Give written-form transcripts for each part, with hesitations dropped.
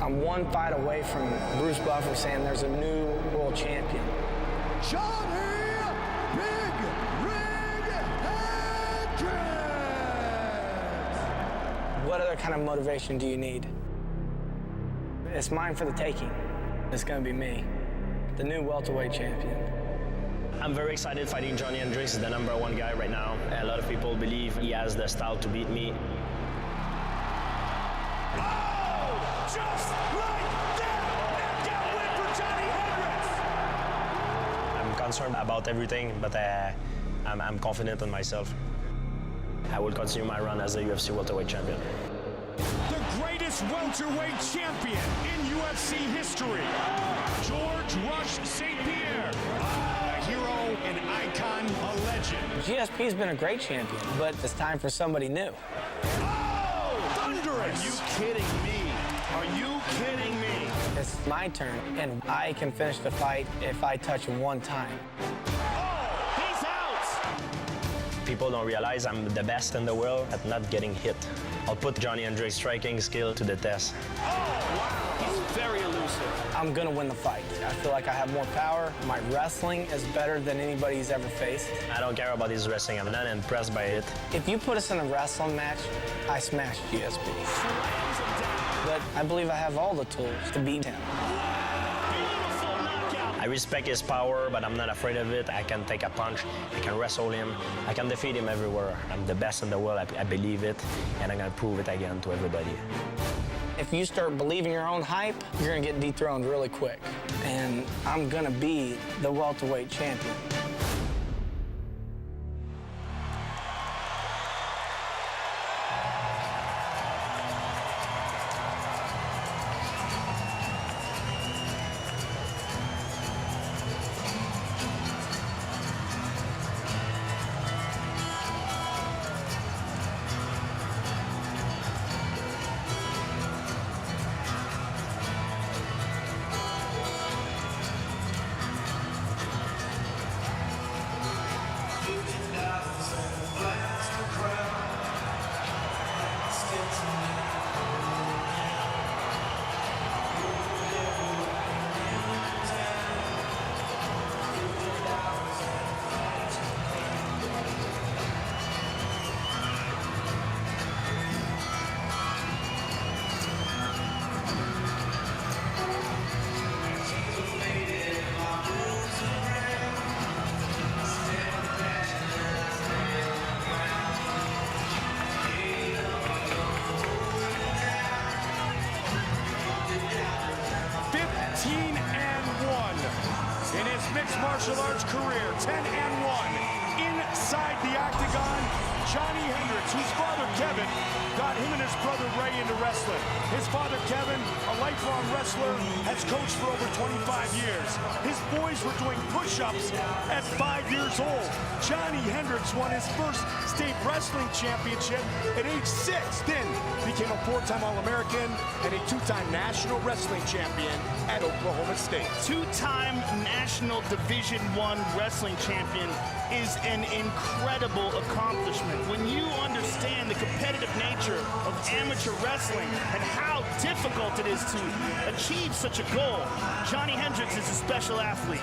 I'm one fight away from Bruce Buffer saying there's a new world champion. Johnny Rigg Hwndrick! What other kind of motivation do you need? It's mine for the taking. It's going to be me, the new welterweight champion. I'm very excited fighting Johnny Hwndrick. He's the #1 guy right now. A lot of people believe he has the style to beat me. Just like that! Knockout win for Johnny Hwndrick! I'm concerned about everything, but I'm confident in myself. I will continue my run as a UFC welterweight champion. The greatest welterweight champion in UFC history, George "Rush" St. Pierre. A hero, an icon, a legend. GSP's been a great champion, but it's time for somebody new. Oh, thunderous! Are you kidding me? Are you kidding me? It's my turn, and I can finish the fight if I touch him one time. Oh, he's out! People don't realize I'm the best in the world at not getting hit. I'll put Johnny Hwndrick's striking skill to the test. Oh, wow! He's very elusive. I'm gonna win the fight. I feel like I have more power. My wrestling is better than anybody's ever faced. I don't care about his wrestling. I'm not impressed by it. If you put us in a wrestling match, I smash GSP. Slams him down. But I believe I have all the tools to beat him. Beautiful knockout. I respect his power, but I'm not afraid of it. I can take a punch. I can wrestle him. I can defeat him everywhere. I'm the best in the world. I believe it, and I'm gonna prove it again to everybody. If you start believing your own hype, you're gonna get dethroned really quick. And I'm gonna be the welterweight champion. In his mixed martial arts career, 10-1. Inside the octagon, Johnny Hwndrick, whose father Kevin got him and his brother Ray into wrestling. His father Kevin, a lifelong wrestler, has coached for over 25 years. His boys were doing push-ups at 5 years old. Johnny Hwndrick won his first state wrestling championship at age 6, then became a 4-time All-American and a 2-time national wrestling champion at Oklahoma State. 2-time National Division I wrestling champion is an incredible accomplishment. When you understand the competitive nature of amateur wrestling and how difficult it is to achieve such a goal, Johnny Hwndrick is a special athlete.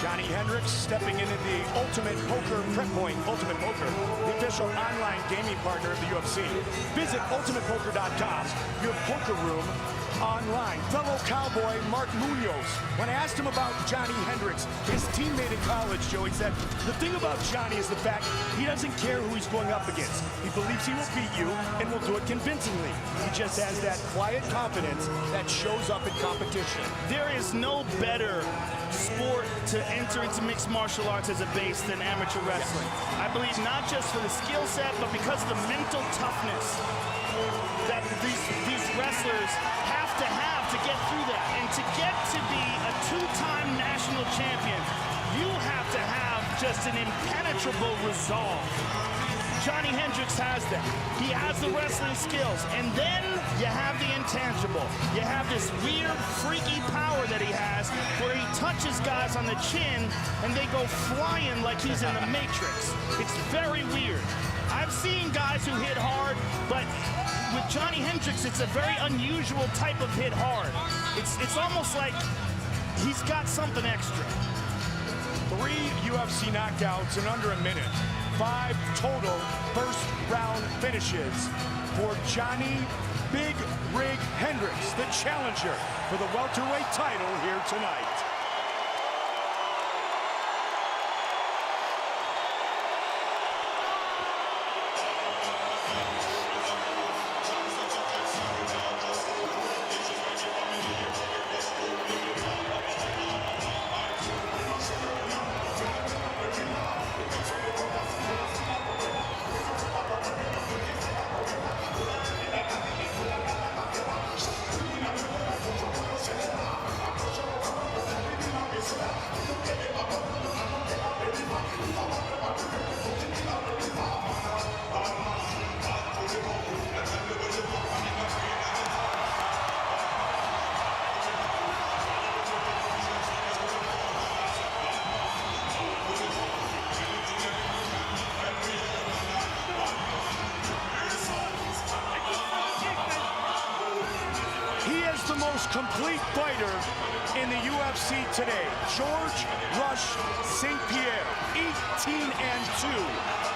Johnny Hwndrick stepping into the Ultimate Poker Prep Point, Ultimate Poker, the official online gaming partner of the UFC. Visit ultimatepoker.com, your poker room online. Fellow cowboy Mark Munoz, when I asked him about Johnny Hwndrick, his teammate in college, Joe, he said, the thing about Johnny is the fact he doesn't care who he's going up against. He believes he will beat you and will do it convincingly. He just has that quiet confidence that shows up in competition. There is no better sport to enter into mixed martial arts as a base than amateur wrestling. I believe not just for the skill set, but because of the mental toughness that these wrestlers have to get through that. And to get to be a 2-time national champion, you have to have just an impenetrable resolve. Johnny Hendricks has them. He has the wrestling skills. And then you have the intangible. You have this weird, freaky power that he has where he touches guys on the chin and they go flying like he's in the Matrix. It's very weird. I've seen guys who hit hard, but with Johnny Hendricks, it's a very unusual type of hit hard. It's almost like he's got something extra. 3 UFC knockouts in under a minute. 5 total first-round finishes for Johnny Big Rigg Hwndrick, the challenger for the welterweight title here tonight. The most complete fighter in the UFC today. George Rush St. Pierre, 18-2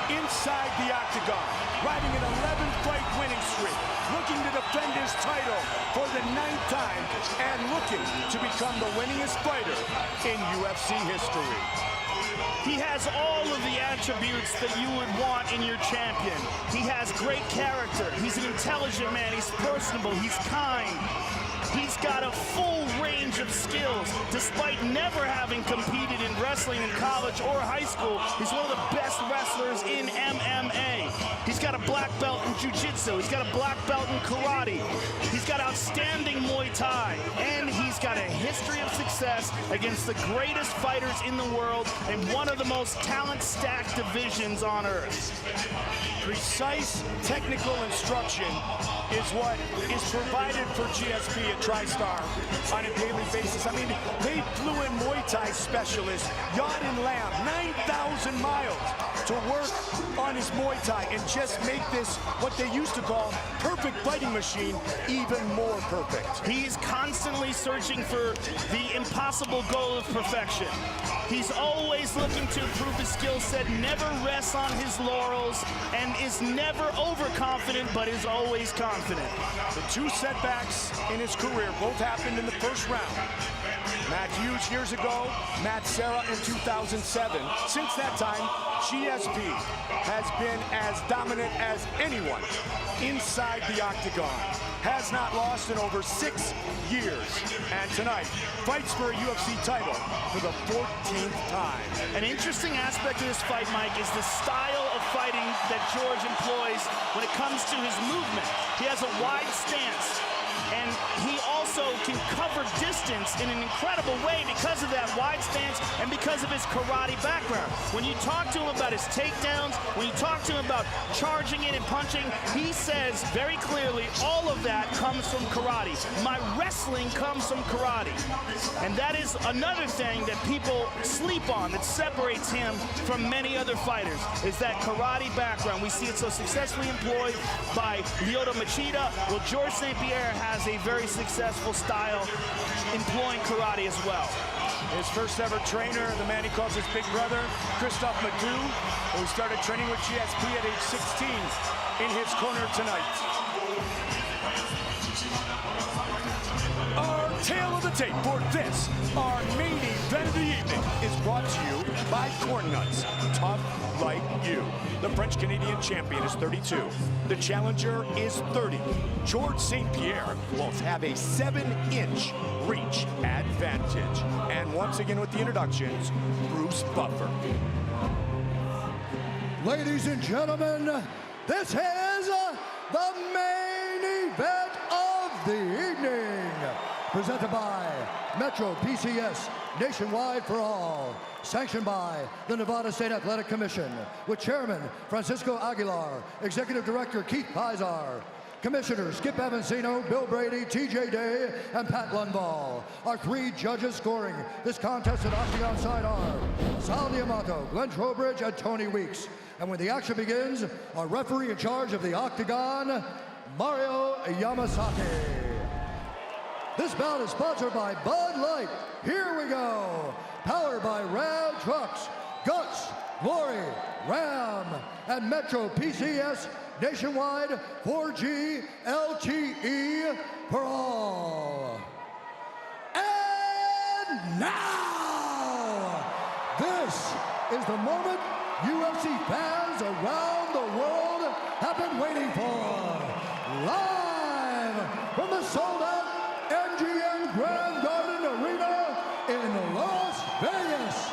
inside the octagon, riding an 11-fight winning streak, looking to defend his title for the 9th time and looking to become the winningest fighter in UFC history. He has all of the attributes that you would want in your champion. He has great character. He's an intelligent man. He's personable. He's kind. He's got a full range of skills. Despite never having competed in wrestling in college or high school, he's one of the best wrestlers in MMA. He's got a black belt in jiu-jitsu. He's got a black belt in karate. He's got outstanding Muay Thai. And he's got a history of success against the greatest fighters in the world in one of the most talent-stacked divisions on earth. Precise technical instruction is what is provided for GsP at TriStar on a daily basis. I mean, they flew in Muay Thai specialists, Yad and Lam, 9,000 miles to work on his Muay Thai and just make this, what they used to call, perfect fighting machine, even more perfect. He's constantly searching for the impossible goal of perfection. He's always looking to improve his skill set, never rests on his laurels, and is never overconfident, but is always confident. The 2 setbacks in his career both happened in the first round. Matt Hughes years ago, Matt Serra in 2007. Since that time, GsP has been as dominant as anyone inside the octagon. Has not lost in over 6 years. And tonight, fights for a UFC title for the 14th time. An interesting aspect of this fight, Mike, is the style of fighting that George employs when it comes to his movement. He has a wide stance, and he also can cover distance in an incredible way because of that wide stance and because of his karate background. When you talk to him about his takedowns, when you talk to him about charging in and punching, he says very clearly all of that comes from karate. My wrestling comes from karate. And that is another thing that people sleep on that separates him from many other fighters, is that karate background. We see it so successfully employed by Lyoto Machida. Well, George St. Pierre has a very successful style employing karate as well. His first ever trainer, the man he calls his big brother, Christophe Madou, who started training with GsP at age 16, in his corner tonight. Our tale of the tape for this, our main event of the evening, is brought to you by Corn Nuts, tough like you. The French-Canadian champion is 32. The challenger is 30. George St. Pierre will have a 7-inch reach advantage. And once again with the introductions, Bruce Buffer. Ladies and gentlemen, this is the main event of the evening. Presented by Metro PCS nationwide for all. Sanctioned by the Nevada State Athletic Commission, with Chairman Francisco Aguilar, Executive Director Keith Pizar, Commissioners Skip Avancino, Bill Brady, TJ Day, and Pat Lundvall. Our 3 judges scoring this contest at Octagon side are Sal Diamato, Glenn Trowbridge, and Tony Weeks. And when the action begins, our referee in charge of the Octagon, Mario Yamasaki. This bout is sponsored by Bud Light. Here we go. Powered by Ram Trucks, Guts, Glory, Ram, and Metro PCS nationwide 4G LTE for all. And now, this is the moment UFC fans around the world have been waiting for. Live from the sold-out MGM Grand Garden Arena in Las Vegas.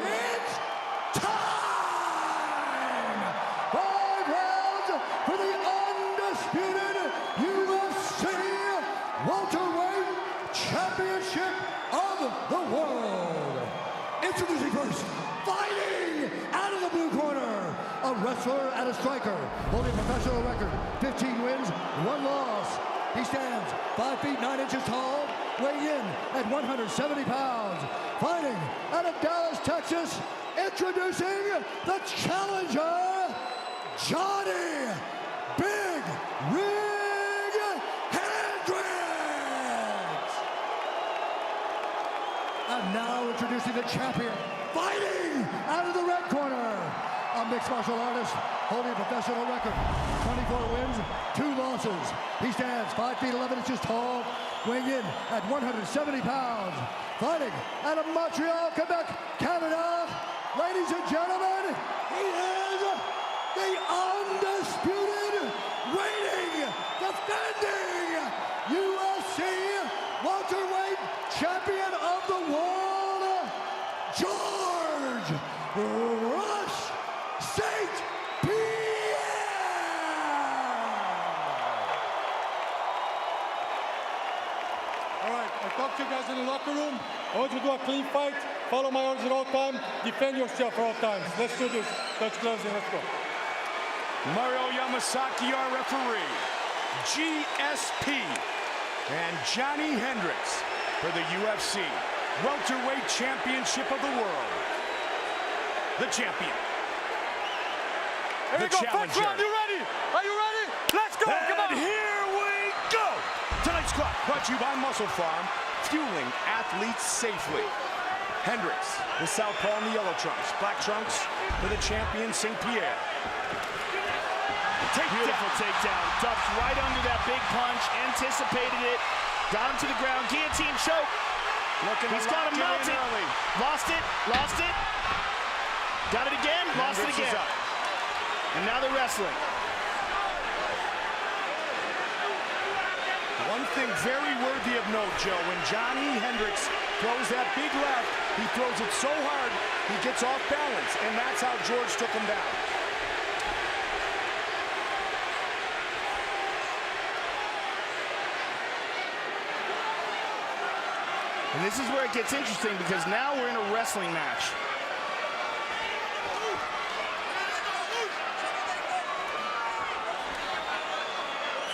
It's time! 5 rounds for the undisputed UFC welterweight championship of the world. Introducing first, fighting out of the blue corner, a wrestler and a striker, holding a professional record, 15 wins, 1 loss. He stands 5 feet 9 inches tall, weighing in at 170 pounds. Fighting out of Dallas, Texas, introducing the challenger, Johnny Big Rigg Hwndrick. And now introducing the champion, fighting out of the red corner, a mixed martial artist holding a professional record, 24 wins, 2 losses. He stands 5 feet 11 inches tall, weighing in at 170 pounds. Fighting out of Montreal, Quebec, Canada. Ladies and gentlemen, he is the undisputed, reigning, defending UFC welterweight champion of the world, George Rush St. Pierre! All right, I talked to you guys in the locker room. I want you to do a clean fight, follow my orders at all times, defend yourself at all times. Let's do this. Touch gloves and let's go. Mario Yamasaki, our referee. GsP and Johnny Hendricks for the UFC welterweight championship of the world. The champion. Here we go, first round, you ready? Are you ready? Let's go, come on! And here we go! Tonight's clock brought to you by Muscle Farm, fueling athletes safely. Hendricks, the southpaw in the yellow trunks. Black trunks for the champion, St. Pierre. Beautiful takedown. Ducked right under that big punch, anticipated it, got him to the ground, guillotine choke. He's got him mounted. Lost it, got it again, lost it again. And now they're wrestling. One thing very worthy of note, Joe, when Johnny Hendricks throws that big left, he throws it so hard, he gets off balance, and that's how George took him down. And this is where it gets interesting because now we're in a wrestling match.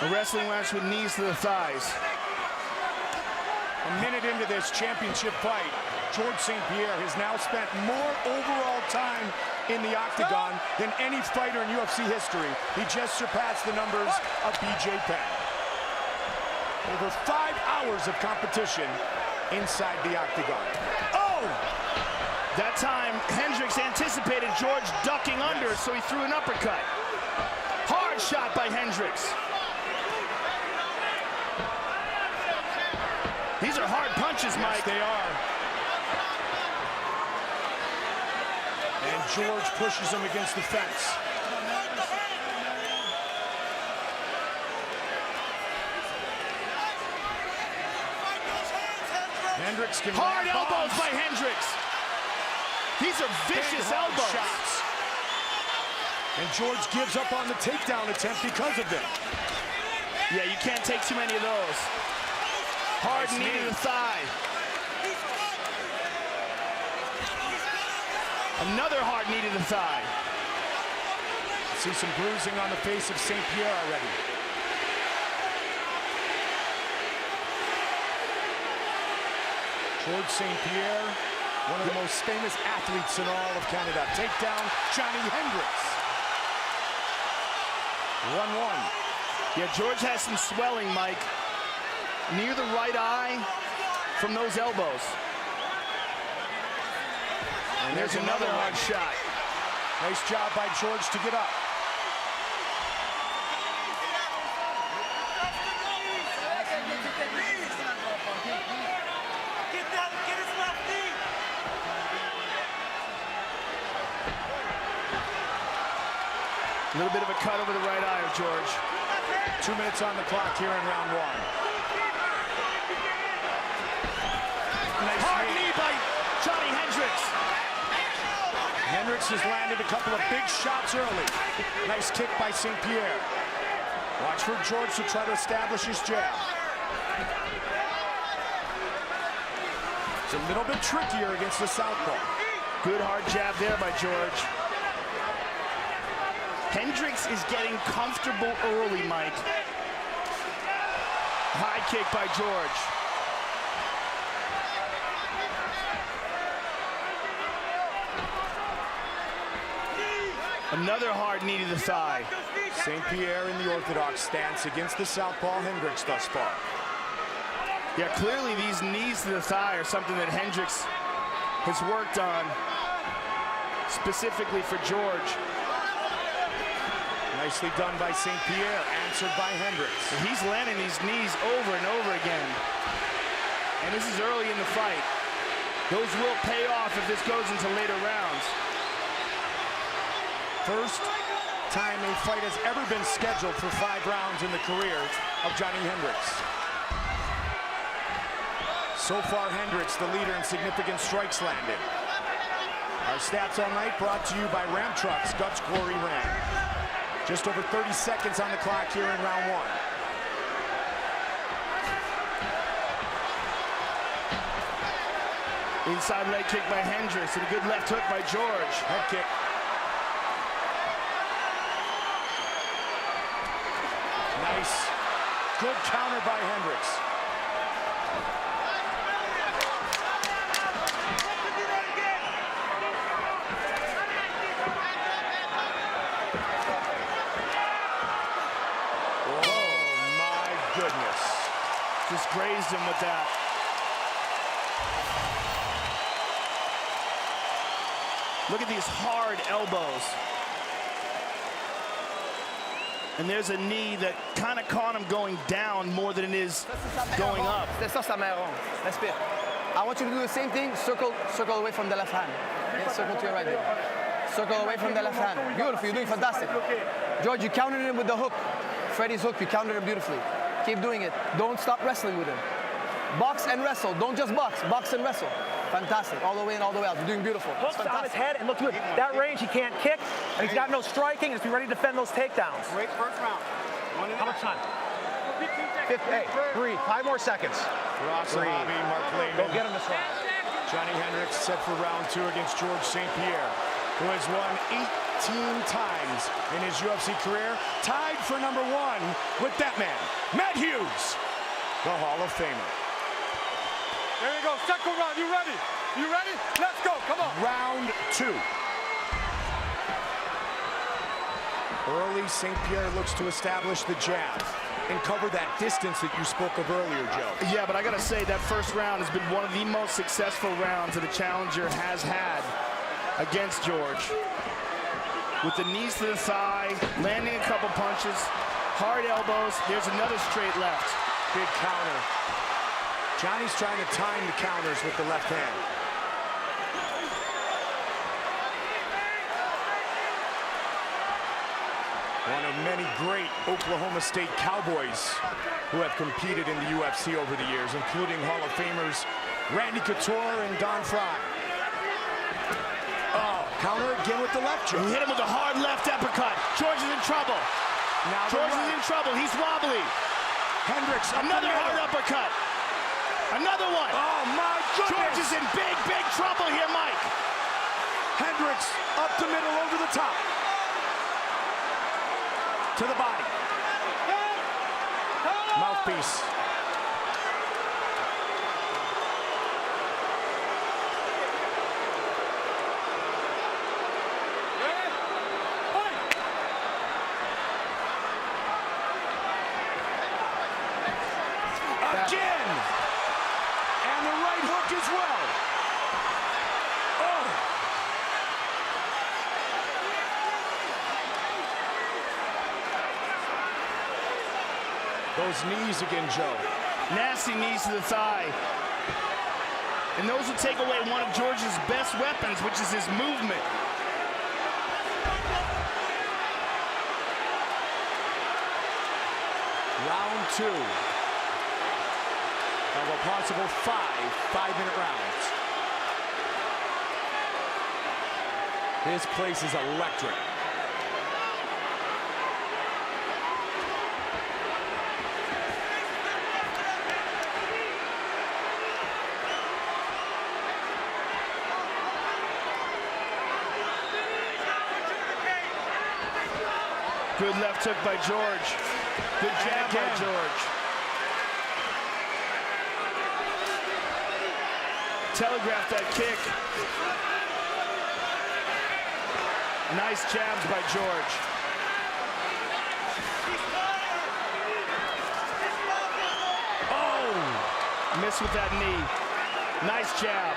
A wrestling match with knees to the thighs. A minute into this championship fight, George St. Pierre has now spent more overall time in the octagon than any fighter in UFC history. He just surpassed the numbers of BJ Penn. Over 5 hours of competition inside the octagon. Oh! That time, Hendricks anticipated George ducking under, so he threw an uppercut. Hard shot by Hendricks. These are hard punches, Mike. Yes, they are. And George pushes him against the fence. Hendricks can hard elbows by Hendricks. These are vicious elbows. Shots. And George gives up on the takedown attempt because of them. Yeah, you can't take too many of those. Hard knee to the thigh. Another hard knee to the thigh. See some bruising on the face of St. Pierre already. George St. Pierre, one of the most famous athletes in all of Canada. Takedown, Johnny Hendricks. 1-1. Yeah, George has some swelling, Mike, near the right eye from those elbows. And there's another hard shot. Nice job by George to get up. A little bit of a cut over the right eye of George. 2 minutes on the clock here in round 1. Nice Hard knee by Johnny Hendricks. Hendricks has landed a couple of big shots early. Nice kick by St. Pierre. Watch for George to try to establish his jab. It's a little bit trickier against the southpaw. Good hard jab there by George. Hendricks is getting comfortable early, Mike. High kick by George. Another hard knee to the thigh. St. Pierre in the orthodox stance against the southpaw Hendricks thus far. Yeah, clearly these knees to the thigh are something that Hendricks has worked on specifically for George. Nicely done by St. Pierre, answered by Hendricks. And he's landing these knees over and over again. And this is early in the fight. Those will pay off if this goes into later rounds. First time a fight has ever been scheduled for 5 rounds in the career of Johnny Hendricks. So far, Hendricks, the leader in significant strikes landed. Our stats all night brought to you by Ram Trucks, Guts Glory Ram. Just over 30 seconds on the clock here in round 1. Inside leg kick by Hendricks and a good left hook by George. Head kick. Nice. Good counter by Hendricks. Just grazed him with that. Look at these hard elbows. And there's a knee that kind of caught him going down more than it is going up. C'est ça sa main ronde. Respire. I want you to do the same thing. Circle away from the left hand. Yeah, circle to your right there. Circle away from the left hand. Beautiful. You're doing fantastic. George, you countered him with the hook. Freddie's hook. You countered him beautifully. Keep doing it. Don't stop wrestling with him. Box and wrestle. Don't just box. Box and wrestle. Fantastic. All the way in, all the way out. You're doing beautiful. Hooks on his head and look good. That range, he can't kick, and he's got no striking. Just be ready to defend those takedowns. Great first round. How much time? 3. 5 more seconds. Ross Hobby, Mark Lehman. Go get him this round. Johnny Hendricks set for round 2 against George St. Pierre, who has won 18 times in his UFC career, tied for number 1 with that man, Matt Hughes, the Hall of Famer. There you go. Second round. You ready? You ready? Let's go. Come on. Round 2. Early, St. Pierre looks to establish the jab and cover that distance that you spoke of earlier, Joe. Yeah, but I gotta say that first round has been one of the most successful rounds that a challenger has had against George. With the knees to the thigh, landing a couple punches, hard elbows. There's another straight left. Big counter. Johnny's trying to time the counters with the left hand. One of many great Oklahoma State Cowboys who have competed in the UFC over the years, including Hall of Famers Randy Couture and Don Fry. Oh, counter again with the left jab. He hit him with a hard left uppercut. George is in trouble. Now George is in trouble. He's wobbly. Hendricks, Another hard uppercut. Another one. Oh my goodness. George is in big, big trouble here, Mike. Hendricks up the middle, over the top. To the body. Mouthpiece. Again! And the right hook as well. Oh! Those knees again, Joe. Nasty knees to the thigh. And those will take away one of George's best weapons, which is his movement. Round 2 of a possible 5-minute rounds. This place is electric. Good left hook by George. Good jab by George. Telegraphed that kick. Nice jabs by George. Oh! Missed with that knee. Nice jab.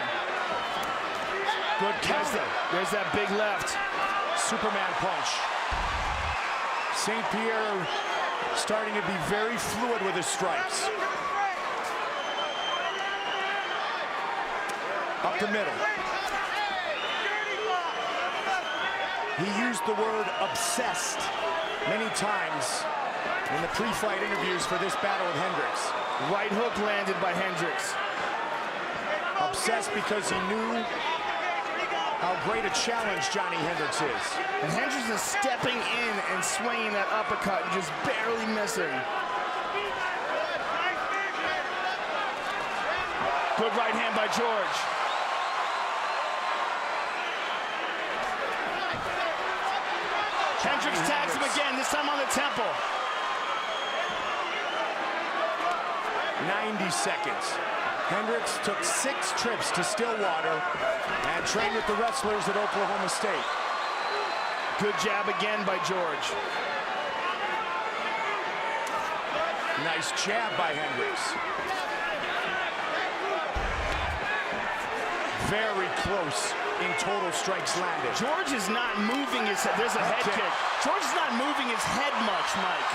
Good counter. There's that big left. Superman punch. St. Pierre starting to be very fluid with his strikes. Up the middle. He used the word obsessed many times in the pre-fight interviews for this battle with Hendricks. Right hook landed by Hendricks. Obsessed because he knew how great a challenge Johnny Hendricks is. And Hendricks is stepping in and swinging that uppercut and just barely missing. Good right hand by George. Hendricks tags him again, this time on the temple. 90 seconds. Hendricks took 6 trips to Stillwater and trained with the wrestlers at Oklahoma State. Good jab again by George. Nice jab by Hendricks. Very close in total strikes landed. George is not moving his head. There's a head kick. George is not moving his head much, Mike.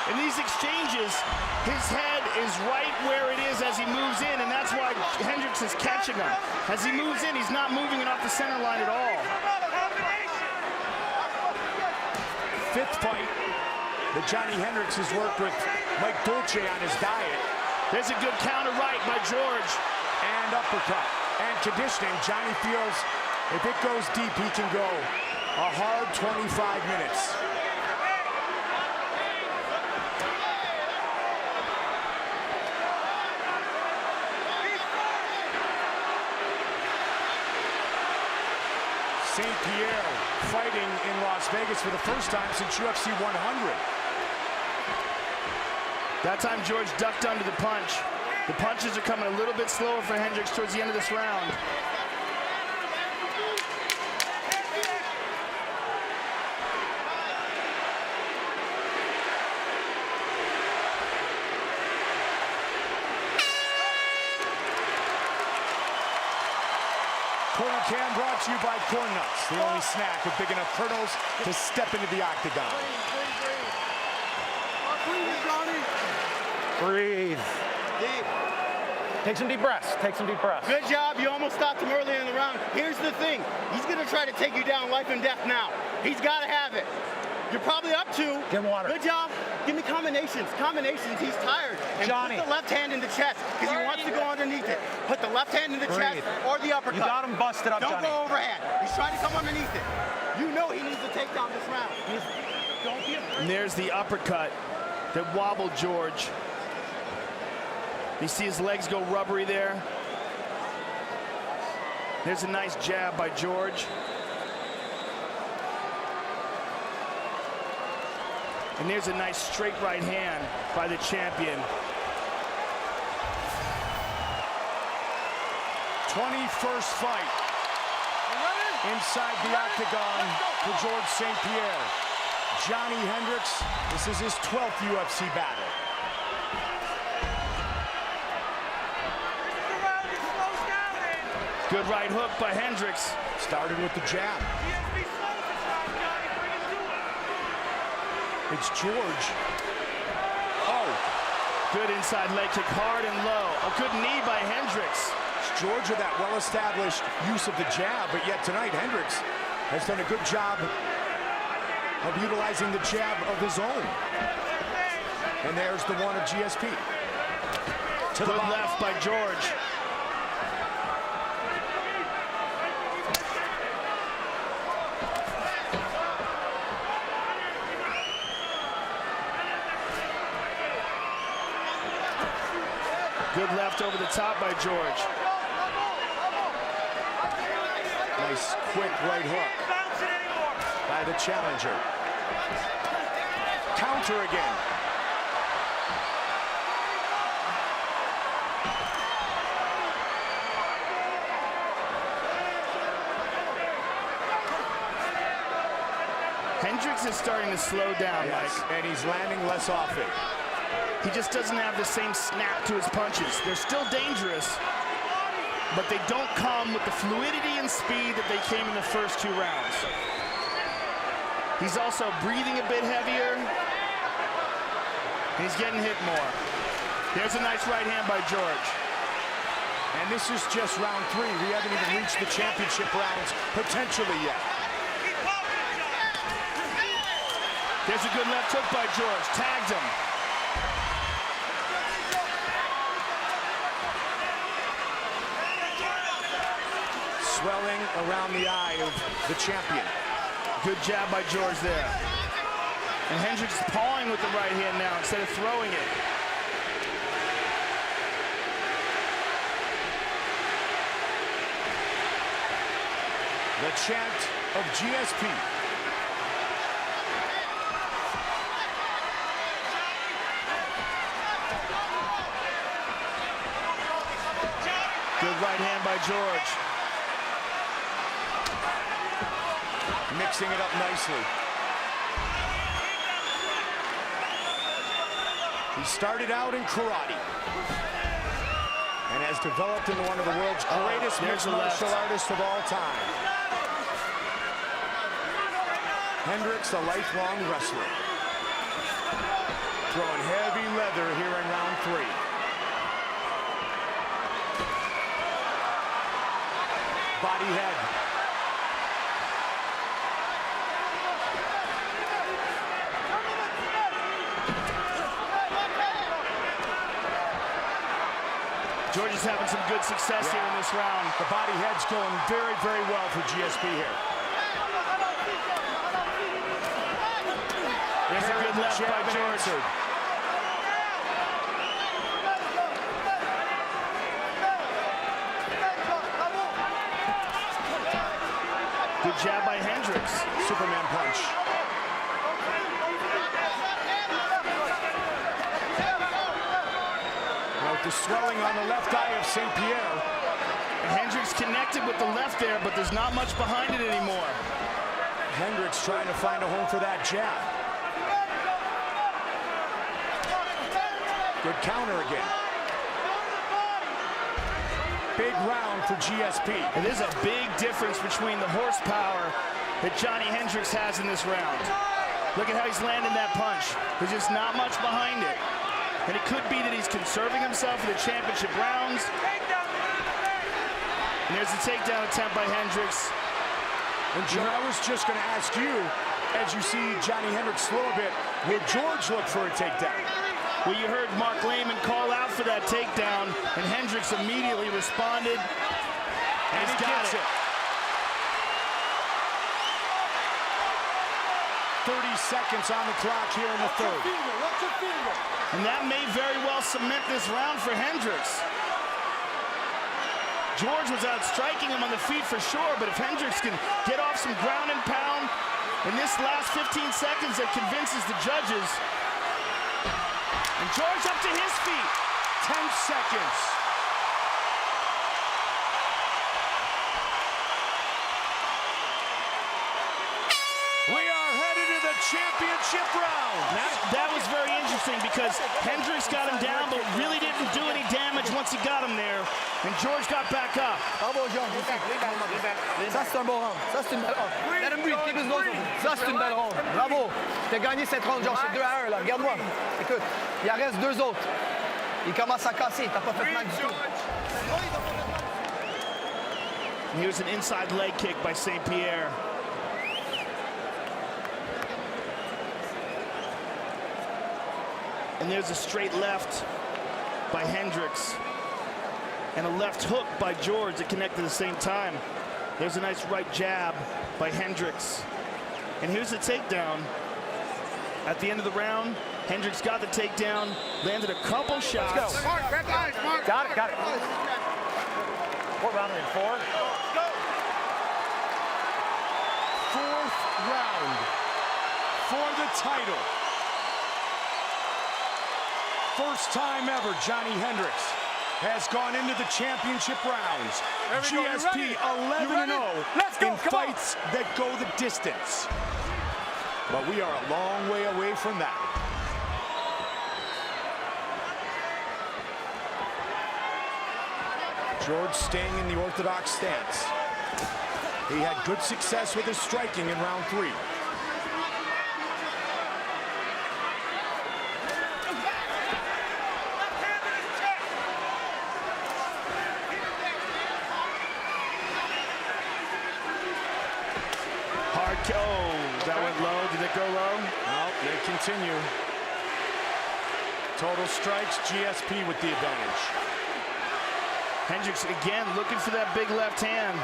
In these exchanges, his head is right where it is as he moves in, and that's why Hendricks is catching him. As he moves in, he's not moving it off the center line at all. 5th fight that Johnny Hendricks has worked with Mike Dolce on his diet. There's a good counter right by George. And uppercut. And conditioning, Johnny feels if it goes deep, he can go a hard 25 minutes. St. Pierre fighting in Las Vegas for the first time since UFC 100. That time George ducked under the punch. The punches are coming a little bit slower for Hendricks towards the end of this round. Corn Can brought to you by Corn Nuts, the only snack with big enough kernels to step into the octagon. Breathe. Take some deep breaths. Take some deep breaths. Good job. You almost stopped him earlier in the round. Here's the thing. He's going to try to take you down life and death now. He's got to have it. You're probably up 2. Get water. Good job. Give me combinations. Combinations. He's tired. And Johnny. put the left hand in the chest because he wants to go underneath it. Put the left hand in the chest or the uppercut. You got him busted up, Don't Johnny. go overhand. He's trying to come underneath it. You know he needs to take down this round. Don't be afraid. And there's the uppercut. that wobbled George. You see his legs go rubbery there. There's a nice jab by George. And there's a nice straight right hand by the champion. 21st fight inside the octagon for George St. Pierre. Johnny Hendricks, this is his 12th UFC battle. Good right hook by Hendricks. Started with the jab. It's George. Oh. Good inside leg kick, hard and low. A good knee by Hendricks. It's George with that well-established use of the jab, but yet tonight Hendricks has done a good job of utilizing the jab of his own. And there's the one of GSP. To the left by George. Good left over the top by George. Nice quick right hook by the challenger. Counter again. Hendricks is starting to slow down, yes, Mike. And he's landing less often. He just doesn't have the same snap to his punches. They're still dangerous, but they don't come with the fluidity and speed that they came in the first 2 rounds. He's also breathing a bit heavier, and he's getting hit more. There's a nice right hand by George. And this is just round 3. We haven't even reached the championship rounds potentially yet. There's a good left hook by George. Tagged him. Swelling around the eye of the champion. Good jab by George there. And Hendricks is pawing with the right hand now instead of throwing it. The chant of GSP. Good right hand by George. Mixing it up nicely. He started out in karate and has developed into one of the world's greatest mixed martial artists of all time. Hendricks, a lifelong wrestler. Throwing heavy leather here in round 3. Body head. George is having some good success here in this round. The body head's going very, very well for GSP here. There's a good left by George. Good jab by Hendricks. Superman punch. Now with the swelling on the left eye of St. Pierre. And Hendricks connected with the left there, but there's not much behind it anymore. Hendricks trying to find a home for that jab. Good counter again. Big round for GSP. It is a big difference between the horsepower that Johnny Hendricks has in this round. Look at how he's landing that punch. There's just not much behind it. And it could be that he's conserving himself for the championship rounds. And there's the takedown attempt by Hendricks. And Joe, I was just going to ask you, as you see Johnny Hendricks slow a bit, will George look for a takedown? Well, you heard Mark Lehman call out for that takedown, and Hendricks immediately responded. And he's got it. 36 seconds on the clock here in the third. And that may very well cement this round for Hendricks. George was out striking him on the feet for sure, but if Hendricks can get off some ground and pound in this last 15 seconds, that convinces the judges. And George up to his feet. 10 seconds. We are headed to the championship round. That was very interesting because Hendricks got him down, but really didn't do any damage once he got him there. And George got back up. Bravo, George. Ça, c'est un bon round. Ça, c'est une belle round. Let him breathe. Keep his nose open. Ça, c'est une belle round. Bravo. T'as gagné cette round, George. C'est 2-1, là. Regarde-moi. Écoute, il en reste 2 autres. Il commence à casser. T'as pas fait mal du tout. Here's an inside leg kick by St. Pierre. And there's a straight left by Hendricks. And a left hook by George that connected at the same time. There's a nice right jab by Hendricks. And here's the takedown. At the end of the round, Hendricks got the takedown, landed a couple shots. Let's go. Mark, red line, Mark. Got it. What round are we in? 4? Fourth round for the title. First time ever Johnny Hendricks has gone into the championship rounds. GSP 11-0 in fights that go the distance. But we are a long way away from that. George staying in the orthodox stance. He had good success with his striking in round 3. Oh, that went low. Did it go low? No, they continue. Total strikes, GSP with the advantage. Hendricks again looking for that big left hand.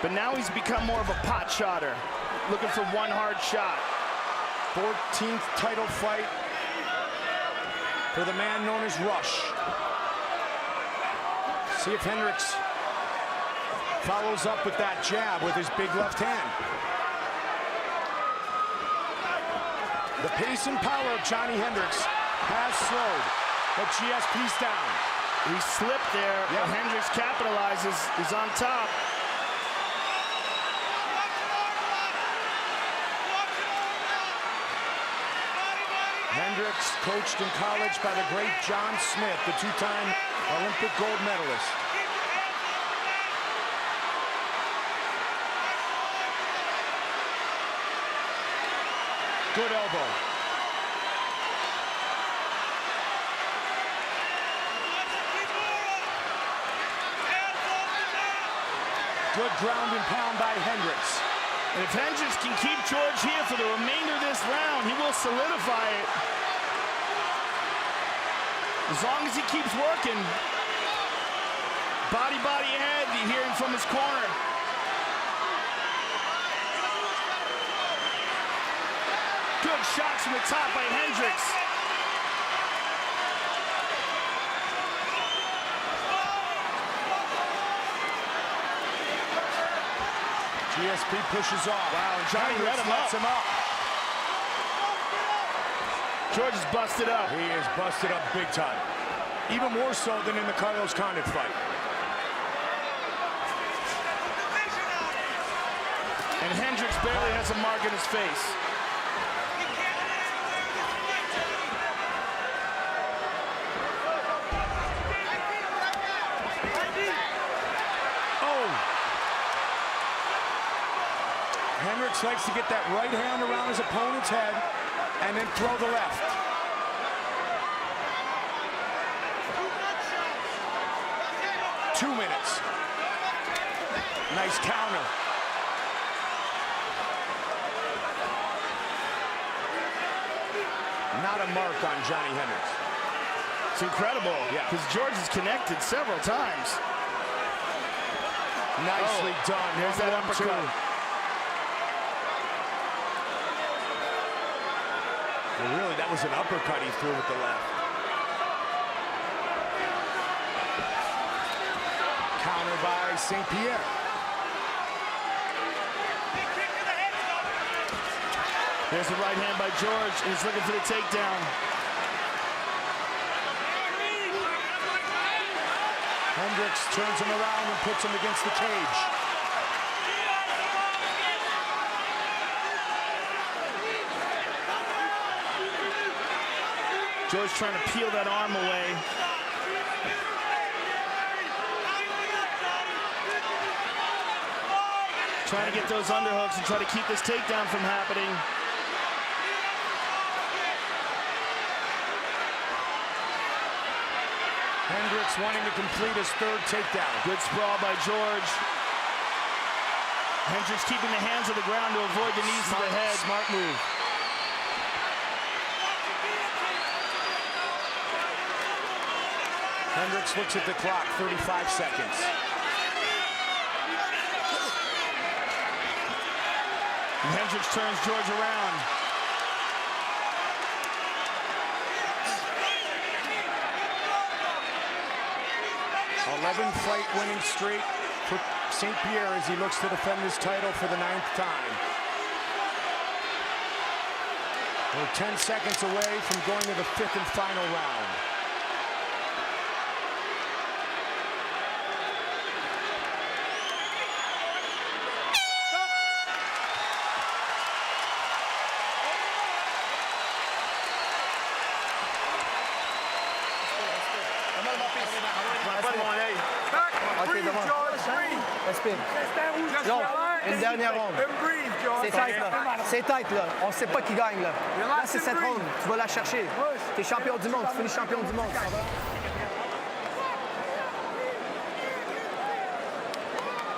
But now he's become more of a pot shotter. Looking for one hard shot. 14th title fight for the man known as Rush. See if Hendricks follows up with that jab with his big left hand. The pace and power of Johnny Hendricks has slowed, but GSP's down. He slipped there, but Hendricks capitalizes. He's on top. Hendricks coached in college by the great John Smith, the 2-time Olympic gold medalist. Good elbow. Good ground and pound by Hendricks. And if Hendricks can keep George here for the remainder of this round, he will solidify it. As long as he keeps working. Body head, you hear him from his corner. Good shots from the top by Hendricks. GSP pushes off. Wow, and Johnny lets him up. George is busted up. He is busted up big time. Even more so than in the Carlos Condit fight. And Hendricks barely has a mark in his face. Hendricks likes to get that right hand around his opponent's head and then throw the left. Two minutes. Nice counter. Not a mark on Johnny Hendricks. It's incredible, because George has connected several times. Nicely done. There's that uppercut. Well, really, that was an uppercut he threw with the left. Counter by St. Pierre. There's the right hand by George, and he's looking for the takedown. Hendricks turns him around and puts him against the cage. George trying to peel that arm away. Trying to get those underhooks and try to keep this takedown from happening. Hendricks wanting to complete his third takedown. Good sprawl by George. Hendricks keeping the hands on the ground to avoid the knees to the head. Smart move. Hendricks looks at the clock, 35 seconds. And Hendricks turns George around. Fight winning streak for St. Pierre as he looks to defend his title for the 9th time. We're 10 seconds away from going to the 5th and final round. Non, une dernière ronde. C'est tight, là. C'est tight, là. On sait pas qui gagne, là. Là, c'est cette ronde. Tu vas la chercher. T'es champion du monde. Tu finis champion du monde.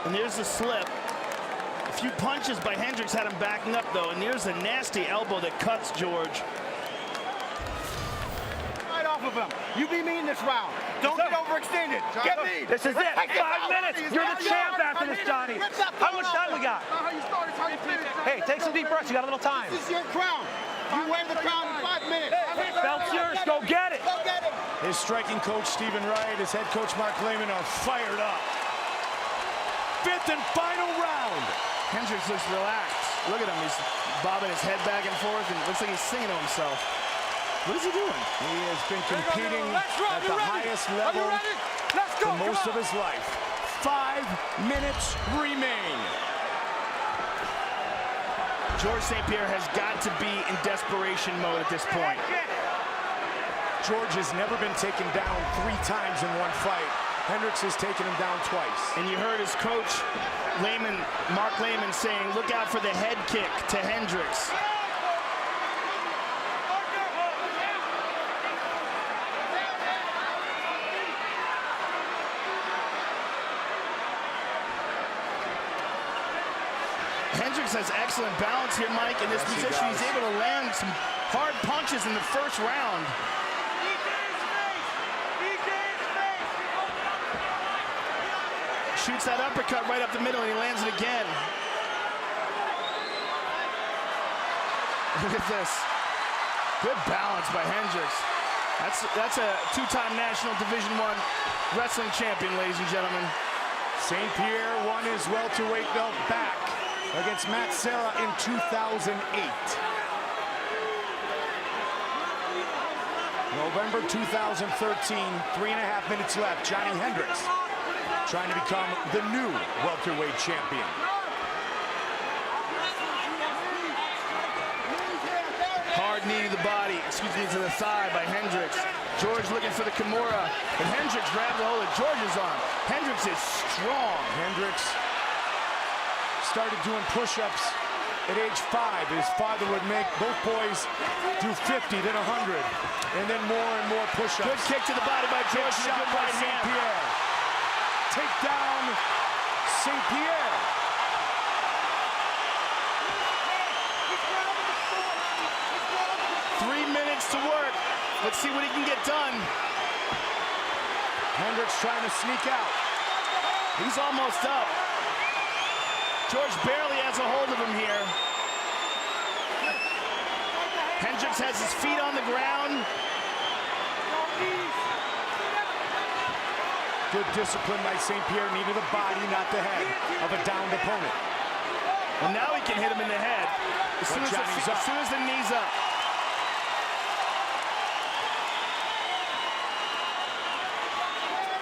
And there's the slip. A few punches by Hendricks had him backing up, though. And there's a nasty elbow that cuts George. Right off of him. You be me in this round. Don't get overextended. Get me. This is it. 5 minutes. You're the champ after this, Johnny. How much time we got? Hey, take some deep breaths. You got a little time. This is your crown. You wear the crown in 5 minutes. Belt's yours. Go get it. Go get it. His striking coach, Stephen Wright, his head coach, Mark Lehman, are fired up. 5th and final round. Hendricks looks relaxed. Look at him. He's bobbing his head back and forth, and it looks like he's singing to himself. What is he doing? He has been competing at the highest level for most of his life. 5 minutes remain. George St. Pierre has got to be in desperation mode at this point. George has never been taken down 3 times in one fight. Hendricks has taken him down twice. And you heard his coach, Mark Lehman, saying, look out for the head kick to Hendricks. Hendricks has excellent balance here, Mike. In this position, he's able to land some hard punches in the first round. Shoots that uppercut right up the middle, and he lands it again. Look at this. Good balance by Hendricks. That's a 2-time National Division I wrestling champion, ladies and gentlemen. St. Pierre won his welterweight belt back against Matt Serra in 2008. November 2013, 3.5 minutes left. Johnny Hendricks trying to become the new welterweight champion. Hard knee to the body, to the thigh by Hendricks. George looking for the Kimura, and Hendricks grabbed a hold of George's arm. Hendricks is strong. Hendricks started doing push-ups at age 5. His father would make both boys do 50, then 100, and then more and more push-ups. Good kick to the body by George. Shot by St. Pierre. Take down St. Pierre. To work. Let's see what he can get done. Hendricks trying to sneak out. He's almost up. George barely has a hold of him here. Hendricks Hendricks has his feet on the ground. Good discipline by St. Pierre. Needed the body, not the head of a downed opponent. And now he can hit him in the head as soon as the knee's up.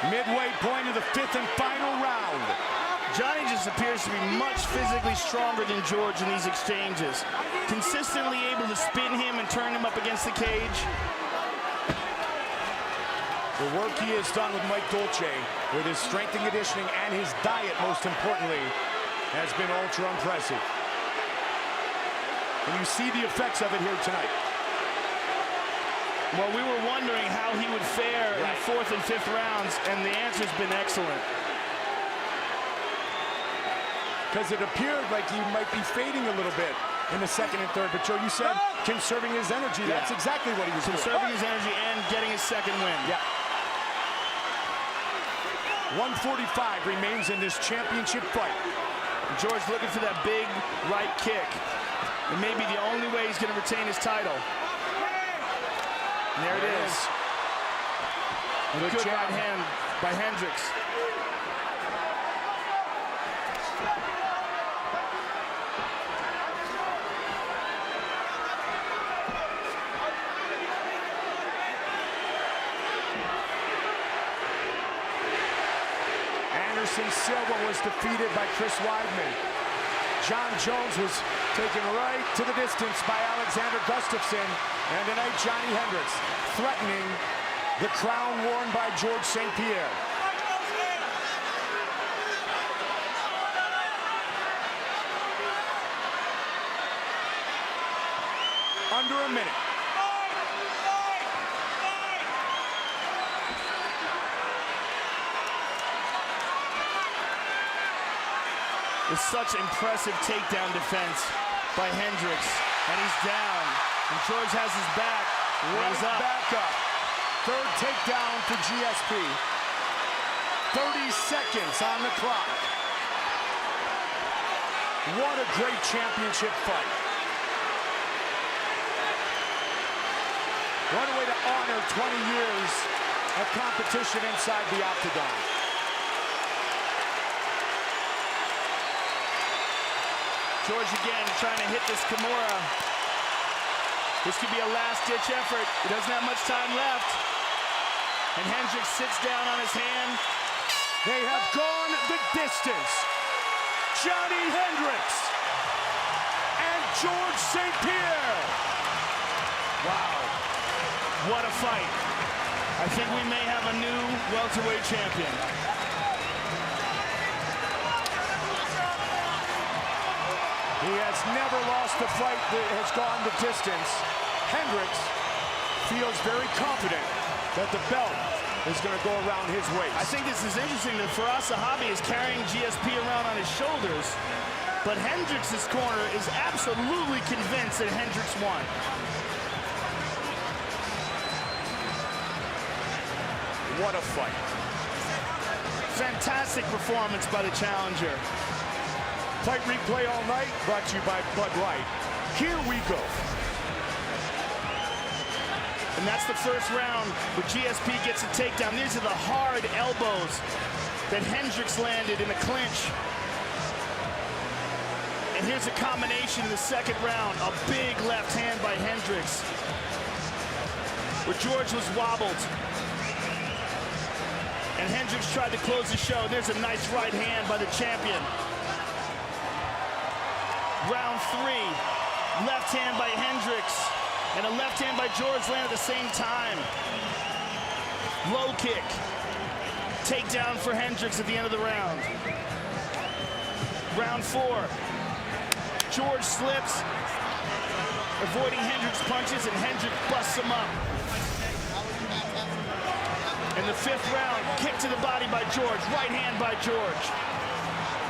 Midway point of the 5th and final round. Johnny just appears to be much physically stronger than George in these exchanges. Consistently able to spin him and turn him up against the cage. The work he has done with Mike Dolce, with his strength and conditioning and his diet, most importantly, has been ultra impressive. And you see the effects of it here tonight. Well, we were wondering how he would fare in the 4th and 5th rounds, and the answer's been excellent. Because it appeared like he might be fading a little bit in the 2nd and 3rd, but Joe, you said conserving his energy. Yeah. That's exactly what he was doing. Conserving his energy and getting his 2nd win. Yeah. 145 remains in this championship fight. George looking for that big right kick. It may be the only way he's going to retain his title. And there it is. Good right hand by Hendricks. Anderson Silva was defeated by Chris Weidman. John Jones was taken right to the distance by Alexander Gustafsson. And tonight, Johnny Hendricks threatening the crown worn by George St. Pierre. Under a minute. With such impressive takedown defense by Hendricks. And he's down. And George has his back. He's up. Back up. 3rd takedown for GsP. 30 seconds on the clock. What a great championship fight. What a way to honor 20 years of competition inside the octagon. George again trying to hit this Kimura. This could be a last-ditch effort. He doesn't have much time left. And Hendricks sits down on his hand. They have gone the distance. Johnny Hendricks and George St. Pierre. Wow. What a fight. I think we may have a new welterweight champion. He has never lost a fight that has gone the distance. Hendricks feels very confident that the belt is going to go around his waist. I think this is interesting that for us, Sahabi is carrying GsP around on his shoulders, but Hendricks' corner is absolutely convinced that Hendricks won. What a fight. Fantastic performance by the challenger. Fight replay all night, brought to you by Bud Light. Here we go. And that's the first round where GsP gets a takedown. These are the hard elbows that Hendricks landed in a clinch. And here's a combination in the 2nd round. A big left hand by Hendricks, where George was wobbled. And Hendricks tried to close the show. There's a nice right hand by the champion. Round 3, left hand by Hendricks, and a left hand by George land at the same time. Low kick. Takedown for Hendricks at the end of the round. Round 4. George slips, avoiding Hendricks' punches, and Hendricks busts him up. In the 5th round, kick to the body by George, right hand by George.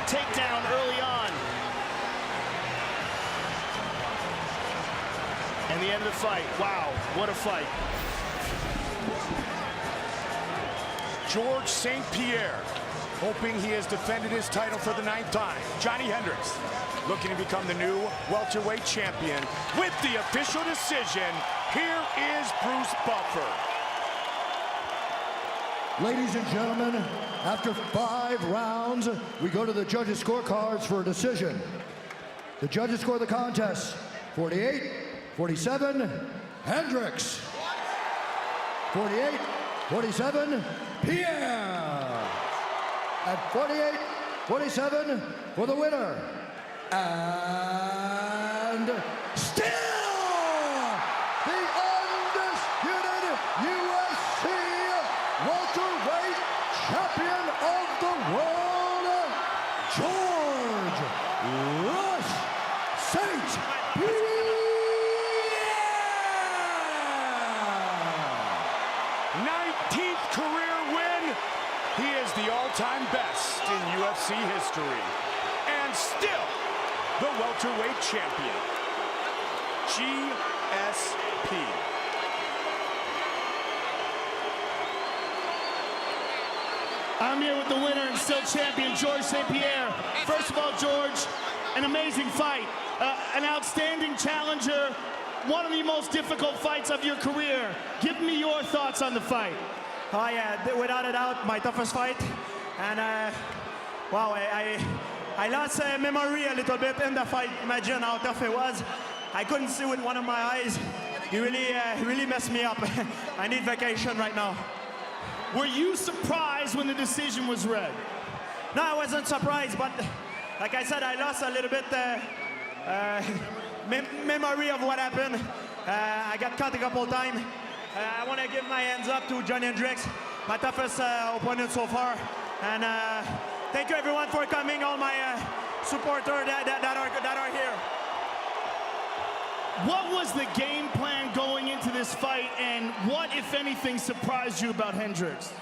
Takedown early on. And the end of the fight. Wow, what a fight. George St. Pierre hoping he has defended his title for the 9th time. Johnny Hendricks looking to become the new welterweight champion. With the official decision, here is Bruce Buffer. Ladies and gentlemen, after 5 rounds, we go to the judges' scorecards for a decision. The judges score the contest 48-47, Hendricks. 48-47, Pierre. At 48-47 for the winner. And still the undisputed UFC welterweight champion of the world, George Rush St. Pierre. 19th career win. He is the all-time best in UFC history. And still the welterweight champion. GsP. I'm here with the winner and still champion, George St. Pierre. First of all, George, an amazing fight. An outstanding challenger. One of the most difficult fights of your career. Give me your thoughts on the fight. Oh yeah, without a doubt, my toughest fight. And wow, I lost memory a little bit in the fight. Imagine how tough it was. I couldn't see with one of my eyes. He really messed me up. I need vacation right now. Were you surprised when the decision was read? No, I wasn't surprised, but like I said, I lost a little bit memory of what happened. I got cut a couple times. I want to give my hands up to Johnny Hendricks, my toughest opponent so far. And thank you everyone for coming, all my supporters that are here. What was the game plan going into this fight, and what, if anything, surprised you about Hendricks?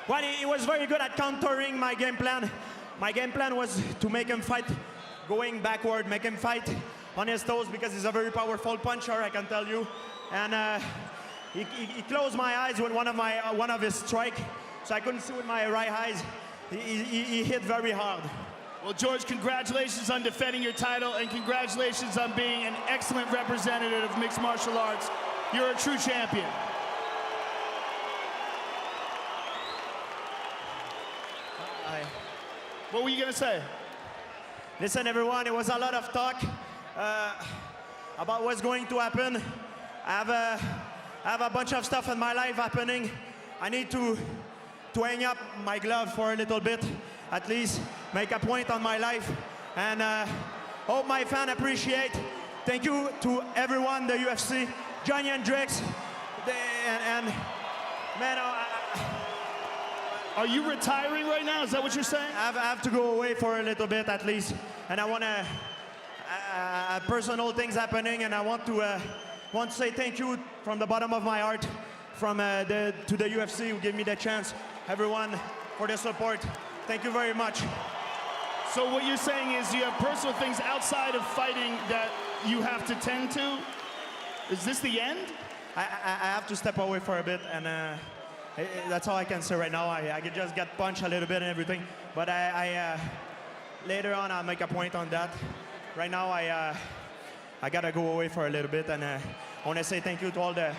Well, he was very good at countering my game plan. My game plan was to make him fight going backward, make him fight on his toes, because he's a very powerful puncher, I can tell you. And he closed my eyes with one of his strike, so I couldn't see with my right eyes. He hit very hard. Well, George, congratulations on defending your title, and congratulations on being an excellent representative of mixed martial arts. You're a true champion. What were you going to say? Listen, everyone, it was a lot of talk about what's going to happen. I have a bunch of stuff in my life happening. I need to hang up my glove for a little bit, at least make a point on my life, and hope my fans appreciate. Thank you to everyone, the UFC, Johnny Hendricks, and man, are you retiring right now? Is that what you're saying? I have to go away for a little bit at least, and I want to personal things happening, and I want to say thank you from the bottom of my heart, to the UFC who gave me the chance, everyone, for the support. Thank you very much. So what you're saying is you have personal things outside of fighting that you have to tend to? Is this the end? I have to step away for a bit, and that's all I can say right now. I just got punched a little bit and everything, but later on I'll make a point on that. Right now I gotta go away for a little bit, and I want to say thank you to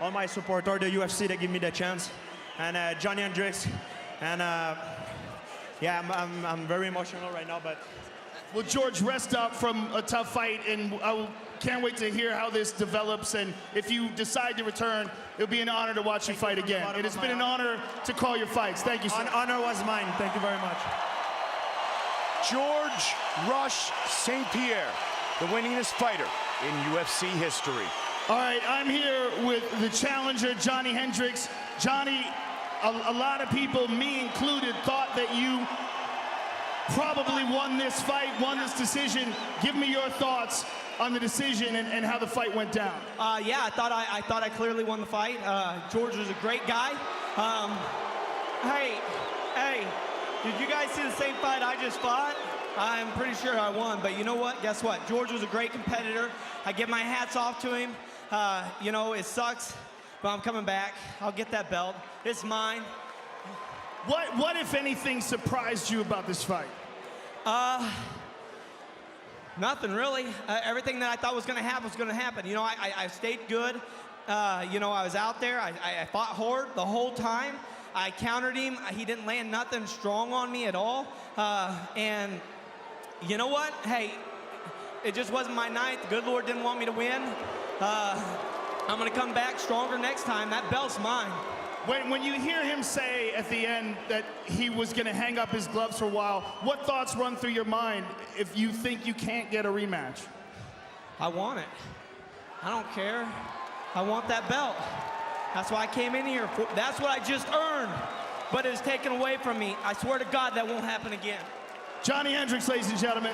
all my supporters, the UFC that give me the chance, and Johnny Hendricks, and yeah, I'm very emotional right now, but. Well, George, rest up from a tough fight, and I can't wait to hear how this develops, and if you decide to return, it'll be an honor to watch you fight again. It has been an honor to call your fights. Thank you, sir. Honor was mine. Thank you very much. George Rush St. Pierre, the winningest fighter in UFC history. All right, I'm here with the challenger, Johnny Hendricks. Johnny, a lot of people, me included, thought that you probably won this fight, won this decision. Give me your thoughts on the decision and how the fight went down. Yeah, I thought I clearly won the fight. George was a great guy. Hey, did you guys see the same fight I just fought? I'm pretty sure I won, but you know what? Guess what? George was a great competitor. I give my hats off to him. You know, it sucks, but I'm coming back. I'll get that belt. It's mine. What, if anything, surprised you about this fight? Nothing really. Everything that I thought was going to happen was going to happen. You know, I stayed good. You know, I was out there. I fought hard the whole time. I countered him. He didn't land nothing strong on me at all. And you know what? Hey, it just wasn't my night. The good Lord didn't want me to win. I'm going to come back stronger next time. That belt's mine. When you hear him say at the end that he was going to hang up his gloves for a while, what thoughts run through your mind if you think you can't get a rematch? I want it. I don't care. I want that belt. That's why I came in here. That's what I just earned, but it was taken away from me. I swear to God that won't happen again. Johnny Hendricks, ladies and gentlemen.